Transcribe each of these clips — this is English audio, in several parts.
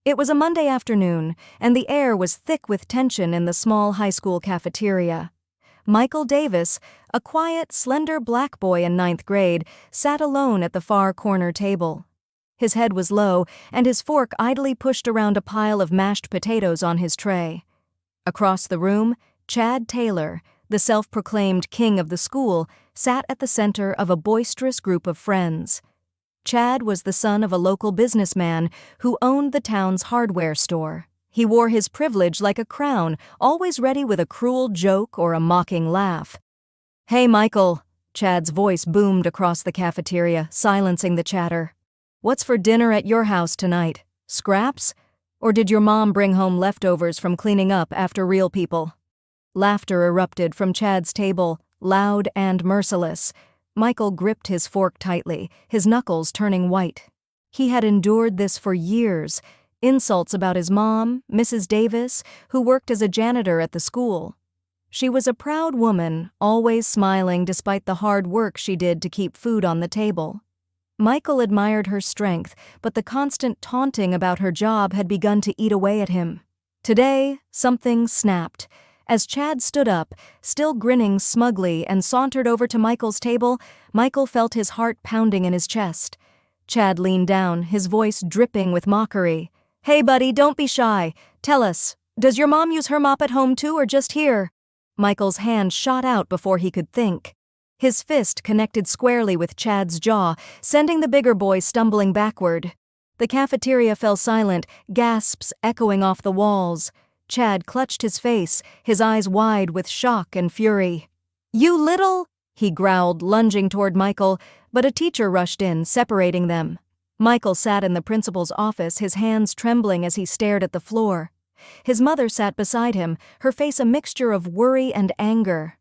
It was a Monday afternoon, and the air was thick with tension in the small high school cafeteria. Michael Davis, a quiet, slender black boy in ninth grade, sat alone at the far corner table. His head was low, and his fork idly pushed around a pile of mashed potatoes on his tray. Across the room, Chad Taylor, the self-proclaimed king of the school, sat at the center of a boisterous group of friends. Chad was the son of a local businessman who owned the town's hardware store. He wore his privilege like a crown, always ready with a cruel joke or a mocking laugh. "Hey, Michael," Chad's voice boomed across the cafeteria, silencing the chatter. "What's for dinner at your house tonight? Scraps? Or did your mom bring home leftovers from cleaning up after real people?" Laughter erupted from Chad's table, loud and merciless. Michael gripped his fork tightly, his knuckles turning white. He had endured this for years, insults about his mom, Mrs. Davis, who worked as a janitor at the school. She was a proud woman, always smiling despite the hard work she did to keep food on the table. Michael admired her strength, but the constant taunting about her job had begun to eat away at him. Today, something snapped. As Chad stood up, still grinning smugly, and sauntered over to Michael's table, Michael felt his heart pounding in his chest. Chad leaned down, his voice dripping with mockery. "Hey, buddy, don't be shy. Tell us, does your mom use her mop at home too, or just here?" Michael's hand shot out before he could think. His fist connected squarely with Chad's jaw, sending the bigger boy stumbling backward. The cafeteria fell silent, gasps echoing off the walls. Chad clutched his face, his eyes wide with shock and fury. "You little—" he growled, lunging toward Michael, but a teacher rushed in, separating them. Michael sat in the principal's office, his hands trembling as he stared at the floor. His mother sat beside him, her face a mixture of worry and anger.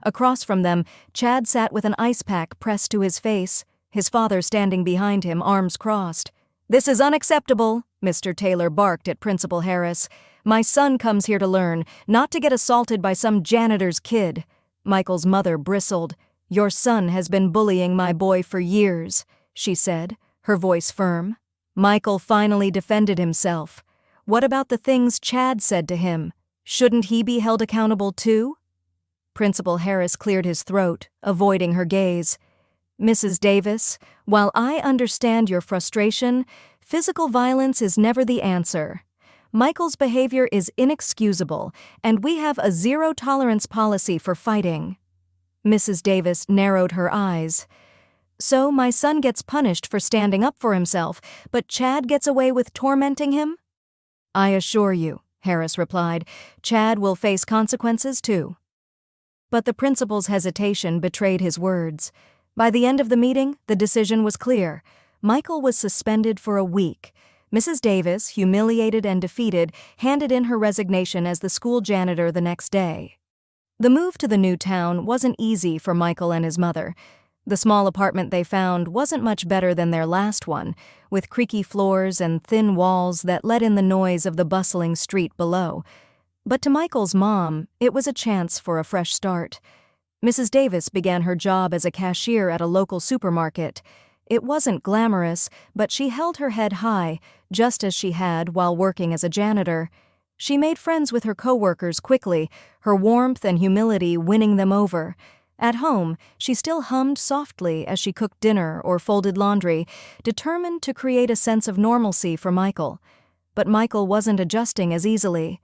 Across from them, Chad sat with an ice pack pressed to his face, his father standing behind him, arms crossed. "This is unacceptable," Mr. Taylor barked at Principal Harris. "My son comes here to learn, not to get assaulted by some janitor's kid." Michael's mother bristled. "Your son has been bullying my boy for years," she said, her voice firm. Michael finally defended himself. What about the things Chad said to him? Shouldn't he be held accountable too? Principal Harris cleared his throat, avoiding her gaze. "Mrs. Davis, while I understand your frustration, physical violence is never the answer. Michael's behavior is inexcusable, and we have a zero-tolerance policy for fighting." Mrs. Davis narrowed her eyes. "So my son gets punished for standing up for himself, but Chad gets away with tormenting him?" "I assure you," Harris replied, "Chad will face consequences too." But the principal's hesitation betrayed his words. By the end of the meeting, the decision was clear. Michael was suspended for a week. Mrs. Davis, humiliated and defeated, handed in her resignation as the school janitor the next day. The move to the new town wasn't easy for Michael and his mother. The small apartment they found wasn't much better than their last one, with creaky floors and thin walls that let in the noise of the bustling street below. But to Michael's mom, it was a chance for a fresh start. Mrs. Davis began her job as a cashier at a local supermarket. It wasn't glamorous, but she held her head high, just as she had while working as a janitor. She made friends with her coworkers quickly, her warmth and humility winning them over. At home, she still hummed softly as she cooked dinner or folded laundry, determined to create a sense of normalcy for Michael. But Michael wasn't adjusting as easily.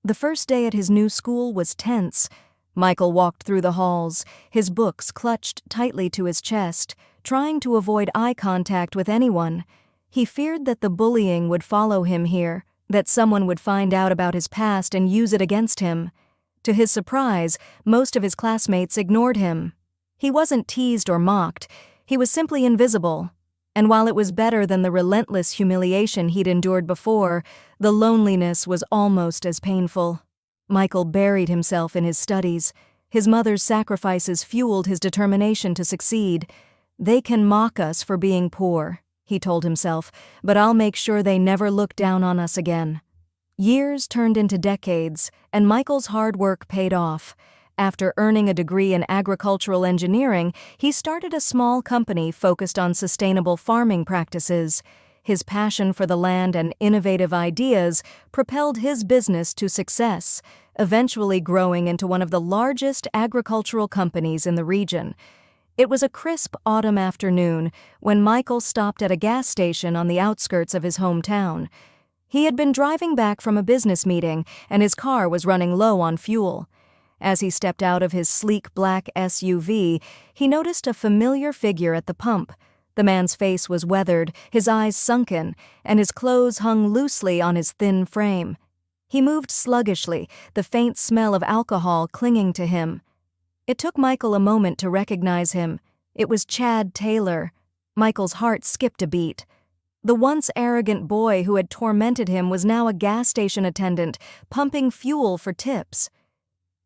The first day at his new school was tense. Michael walked through the halls, his books clutched tightly to his chest, trying to avoid eye contact with anyone. He feared that the bullying would follow him here, that someone would find out about his past and use it against him. To his surprise, most of his classmates ignored him. He wasn't teased or mocked, he was simply invisible. And while it was better than the relentless humiliation he'd endured before, the loneliness was almost as painful. Michael buried himself in his studies. His mother's sacrifices fueled his determination to succeed. "They can mock us for being poor," he told himself, "but I'll make sure they never look down on us again." Years turned into decades, and Michael's hard work paid off. After earning a degree in agricultural engineering, he started a small company focused on sustainable farming practices. His passion for the land and innovative ideas propelled his business to success, eventually growing into one of the largest agricultural companies in the region. It was a crisp autumn afternoon when Michael stopped at a gas station on the outskirts of his hometown. He had been driving back from a business meeting, and his car was running low on fuel. As he stepped out of his sleek black SUV, he noticed a familiar figure at the pump. The man's face was weathered, his eyes sunken, and his clothes hung loosely on his thin frame. He moved sluggishly, the faint smell of alcohol clinging to him. It took Michael a moment to recognize him. It was Chad Taylor. Michael's heart skipped a beat. The once arrogant boy who had tormented him was now a gas station attendant, pumping fuel for tips.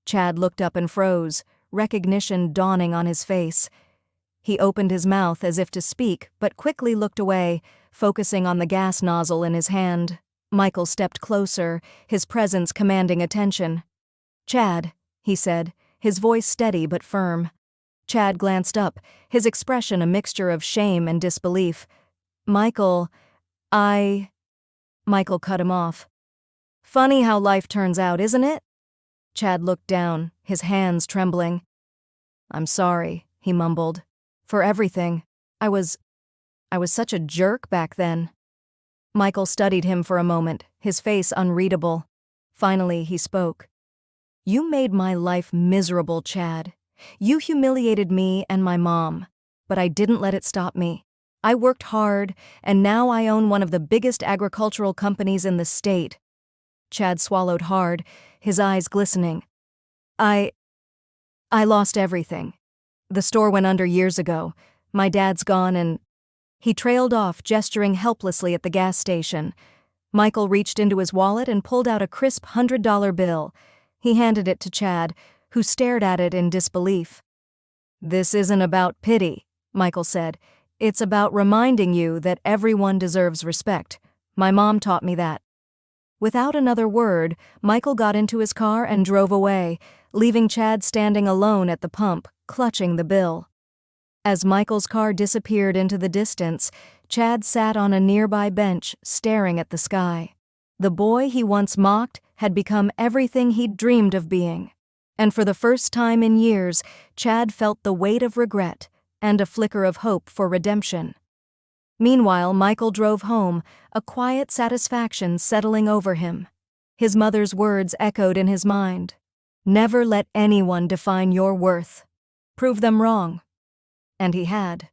Chad looked up and froze, recognition dawning on his face. He opened his mouth as if to speak, but quickly looked away, focusing on the gas nozzle in his hand. Michael stepped closer, his presence commanding attention. "Chad," he said, his voice steady but firm. Chad glanced up, his expression a mixture of shame and disbelief. "Michael, Michael cut him off. "Funny how life turns out, isn't it?" Chad looked down, his hands trembling. "I'm sorry," he mumbled. "For everything. I was such a jerk back then." Michael studied him for a moment, his face unreadable. Finally, he spoke. "You made my life miserable, Chad. You humiliated me and my mom, but I didn't let it stop me. I worked hard, and now I own one of the biggest agricultural companies in the state." Chad swallowed hard, his eyes glistening. I lost everything. The store went under years ago. My dad's gone and—" He trailed off, gesturing helplessly at the gas station. Michael reached into his wallet and pulled out a crisp $100 bill. He handed it to Chad, who stared at it in disbelief. "This isn't about pity," Michael said. "It's about reminding you that everyone deserves respect. My mom taught me that." Without another word, Michael got into his car and drove away, leaving Chad standing alone at the pump, clutching the bill. As Michael's car disappeared into the distance, Chad sat on a nearby bench, staring at the sky. The boy he once mocked had become everything he'd dreamed of being. And for the first time in years, Chad felt the weight of regret and a flicker of hope for redemption. Meanwhile, Michael drove home, a quiet satisfaction settling over him. His mother's words echoed in his mind. "Never let anyone define your worth. Prove them wrong." And he had.